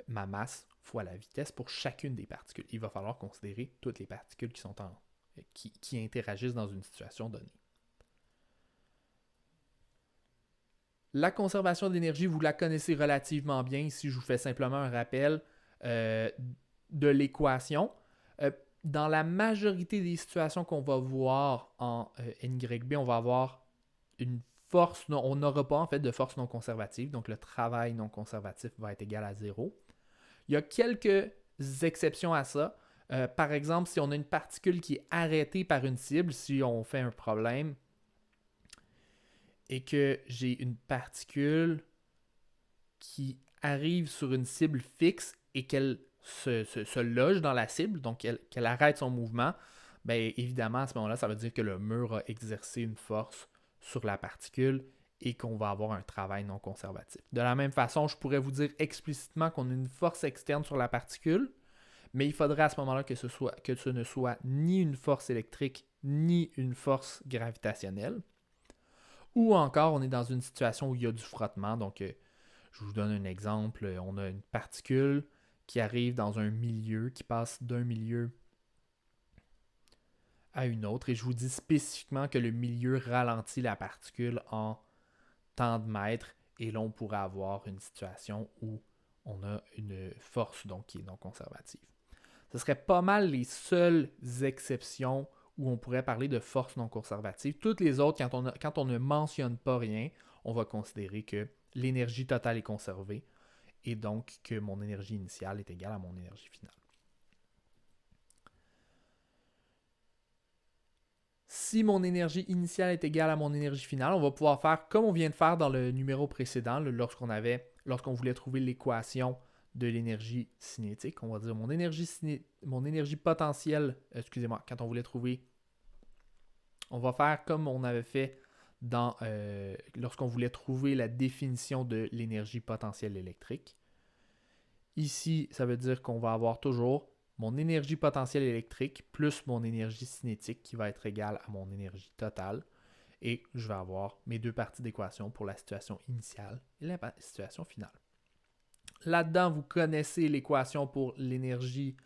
ma masse fois la vitesse pour chacune des particules. Il va falloir considérer toutes les particules qui interagissent dans une situation donnée. La conservation d'énergie, vous la connaissez relativement bien. Ici, je vous fais simplement un rappel de l'équation. Dans la majorité des situations qu'on va voir en NYB, on va avoir une force, on n'aura pas en fait de force non conservative, donc le travail non conservatif va être égal à 0. Il y a quelques exceptions à ça. Par exemple, si on a une particule qui est arrêtée par une cible, si on fait un problème et que j'ai une particule qui arrive sur une cible fixe et qu'elle se loge dans la cible, donc qu'elle arrête son mouvement, bien évidemment à ce moment-là, ça veut dire que le mur a exercé une force sur la particule et qu'on va avoir un travail non conservatif. De la même façon, je pourrais vous dire explicitement qu'on a une force externe sur la particule, mais il faudrait à ce moment-là que ce ne soit ni une force électrique ni une force gravitationnelle. Ou encore, on est dans une situation où il y a du frottement. Donc, je vous donne un exemple. On a une particule qui arrive dans un milieu, qui passe d'un milieu à une autre. Et je vous dis spécifiquement que le milieu ralentit la particule en tant de mètres. Et là, on pourrait avoir une situation où on a une force donc, qui est non conservative. Ce serait pas mal les seules exceptions où on pourrait parler de force non conservative. Toutes les autres, quand on ne mentionne pas rien, on va considérer que l'énergie totale est conservée et donc que mon énergie initiale est égale à mon énergie finale. Si mon énergie initiale est égale à mon énergie finale, on va pouvoir faire comme on vient de faire dans le numéro précédent, lorsqu'on voulait trouver l'équation de l'énergie cinétique. On va dire mon énergie potentielle, quand on voulait trouver, on va faire comme on avait fait lorsqu'on voulait trouver la définition de l'énergie potentielle électrique. Ici, ça veut dire qu'on va avoir toujours mon énergie potentielle électrique plus mon énergie cinétique qui va être égale à mon énergie totale. Et je vais avoir mes deux parties d'équation pour la situation initiale et la situation finale. Là-dedans, vous connaissez l'équation pour l'énergie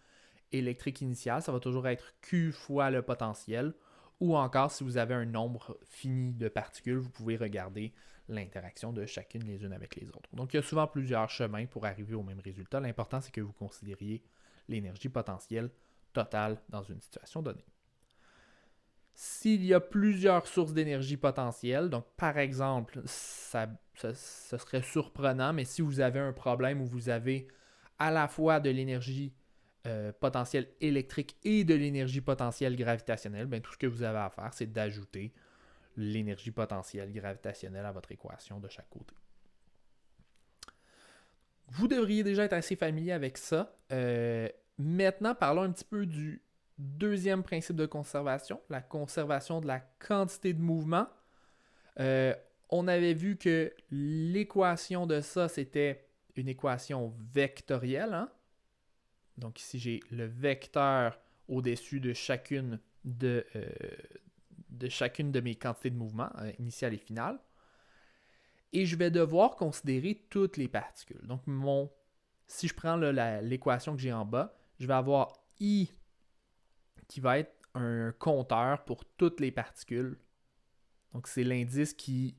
électrique initiale. Ça va toujours être Q fois le potentiel. Ou encore, si vous avez un nombre fini de particules, vous pouvez regarder l'interaction de chacune les unes avec les autres. Donc, il y a souvent plusieurs chemins pour arriver au même résultat. L'important, c'est que vous considériez l'énergie potentielle totale dans une situation donnée. S'il y a plusieurs sources d'énergie potentielle, donc par exemple, ce serait surprenant, mais si vous avez un problème où vous avez à la fois de l'énergie potentielle électrique et de l'énergie potentielle gravitationnelle, bien, tout ce que vous avez à faire, c'est d'ajouter l'énergie potentielle gravitationnelle à votre équation de chaque côté. Vous devriez déjà être assez familier avec ça. Maintenant, parlons un petit peu du deuxième principe de conservation, la conservation de la quantité de mouvement. On avait vu que l'équation de ça, c'était une équation vectorielle. Hein? Donc ici, j'ai le vecteur au-dessus de chacune de mes quantités de mouvement, initiale et finale. Et je vais devoir considérer toutes les particules. Donc, si je prends l'équation que j'ai en bas, je vais avoir I qui va être un compteur pour toutes les particules. Donc, c'est l'indice qui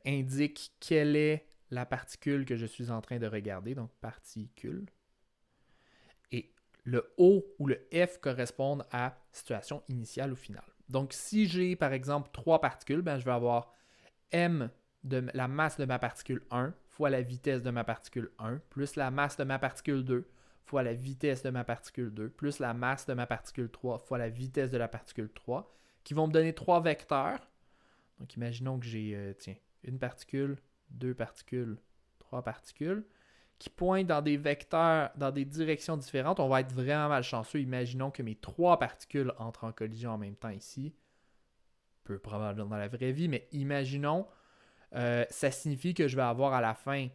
indique quelle est la particule que je suis en train de regarder, donc particule. Et le O ou le F correspondent à situation initiale ou finale. Donc, si j'ai par exemple 3 particules, ben, je vais avoir M de la masse de ma particule 1 fois la vitesse de ma particule 1 plus la masse de ma particule 2 fois la vitesse de ma particule 2 plus la masse de ma particule 3 fois la vitesse de la particule 3 qui vont me donner 3 vecteurs. Donc, imaginons que j'ai une particule, 2 particules, 3 particules qui pointent dans des vecteurs, dans des directions différentes. On va être vraiment malchanceux. Imaginons que mes 3 particules entrent en collision en même temps ici. Peu probablement dans la vraie vie, mais imaginons, ça signifie que je vais avoir à la fin,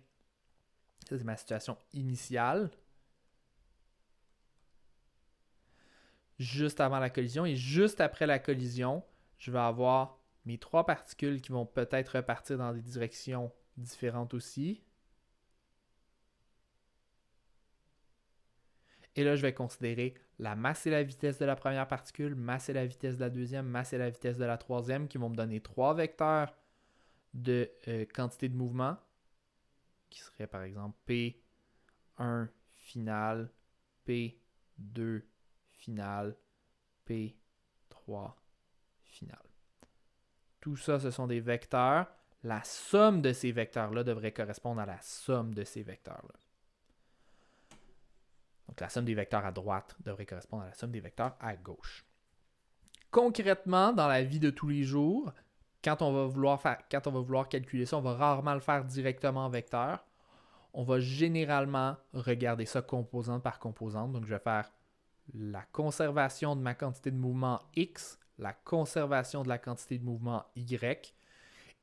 ça c'est ma situation initiale, juste avant la collision, et juste après la collision, je vais avoir mes 3 particules qui vont peut-être repartir dans des directions différentes aussi. Et là, je vais considérer la masse et la vitesse de la première particule, masse et la vitesse de la deuxième, masse et la vitesse de la troisième, qui vont me donner 3 vecteurs de quantité de mouvement, qui serait par exemple P1 final, P2 final, P3 final. Tout ça, ce sont des vecteurs. La somme de ces vecteurs-là devrait correspondre à la somme de ces vecteurs-là. Donc, la somme des vecteurs à droite devrait correspondre à la somme des vecteurs à gauche. Concrètement, dans la vie de tous les jours, quand on va vouloir calculer ça, on va rarement le faire directement en vecteur. On va généralement regarder ça composante par composante. Donc, je vais faire la conservation de ma quantité de mouvement X, la conservation de la quantité de mouvement Y.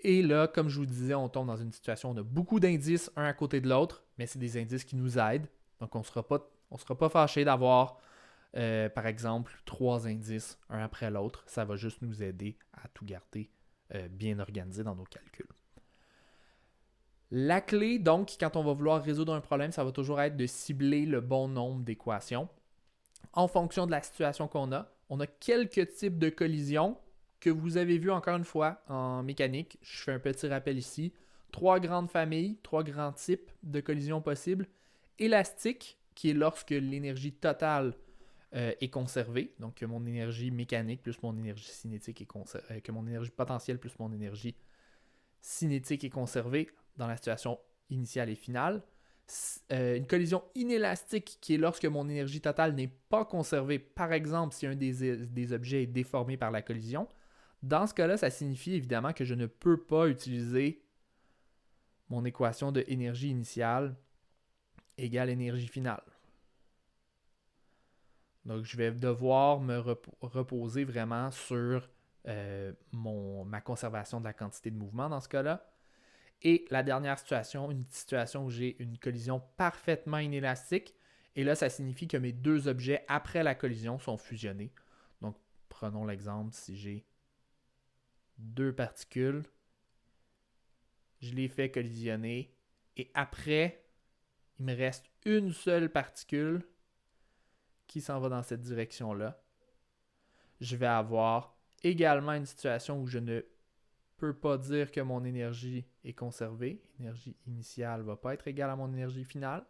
Et là, comme je vous disais, on tombe dans une situation où on a beaucoup d'indices un à côté de l'autre, mais c'est des indices qui nous aident. Donc, on ne sera pas fâché d'avoir, par exemple, 3 indices un après l'autre. Ça va juste nous aider à tout garder bien organisé dans nos calculs. La clé, donc, quand on va vouloir résoudre un problème, ça va toujours être de cibler le bon nombre d'équations. En fonction de la situation qu'on a, on a quelques types de collisions que vous avez vu encore une fois en mécanique. Je fais un petit rappel ici. 3 grandes familles, 3 grands types de collisions possibles. Élastique, qui est lorsque l'énergie totale est conservée, donc que mon énergie mécanique plus mon énergie cinétique est conservée, que mon énergie potentielle plus mon énergie cinétique est conservée dans la situation initiale et finale. Une collision inélastique qui est lorsque mon énergie totale n'est pas conservée, par exemple si un des objets est déformé par la collision. Dans ce cas-là, ça signifie évidemment que je ne peux pas utiliser mon équation de énergie initiale égale énergie finale. Donc, je vais devoir me reposer vraiment sur ma conservation de la quantité de mouvement dans ce cas-là. Et la dernière situation, une situation où j'ai une collision parfaitement inélastique. Et là, ça signifie que mes deux objets après la collision sont fusionnés. Donc, prenons l'exemple si j'ai deux particules, je les fais collisionner et après, il me reste une seule particule qui s'en va dans cette direction-là. Je vais avoir également une situation où je ne peux pas dire que mon énergie est conservée. L'énergie initiale ne va pas être égale à mon énergie finale.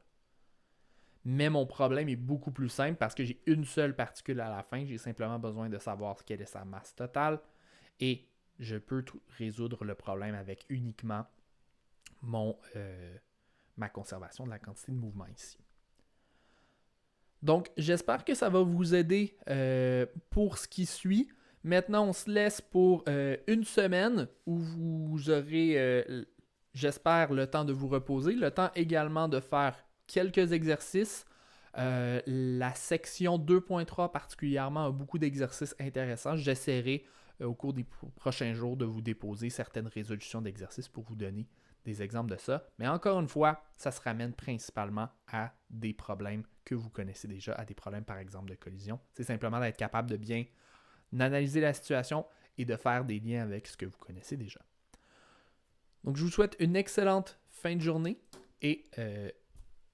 Mais mon problème est beaucoup plus simple parce que j'ai une seule particule à la fin. J'ai simplement besoin de savoir quelle est sa masse totale. Et je peux résoudre le problème avec uniquement ma conservation de la quantité de mouvement ici. Donc, j'espère que ça va vous aider pour ce qui suit. Maintenant, on se laisse pour une semaine où vous aurez, j'espère, le temps de vous reposer, le temps également de faire quelques exercices. La section 2.3 particulièrement a beaucoup d'exercices intéressants. J'essaierai au cours des prochains jours de vous déposer certaines résolutions d'exercices pour vous donner des exemples de ça. Mais encore une fois, ça se ramène principalement à des problèmes que vous connaissez déjà, à des problèmes par exemple de collision. C'est simplement d'être capable de bien analyser la situation et de faire des liens avec ce que vous connaissez déjà. Donc je vous souhaite une excellente fin de journée et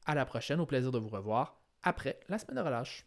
à la prochaine, au plaisir de vous revoir après la semaine de relâche.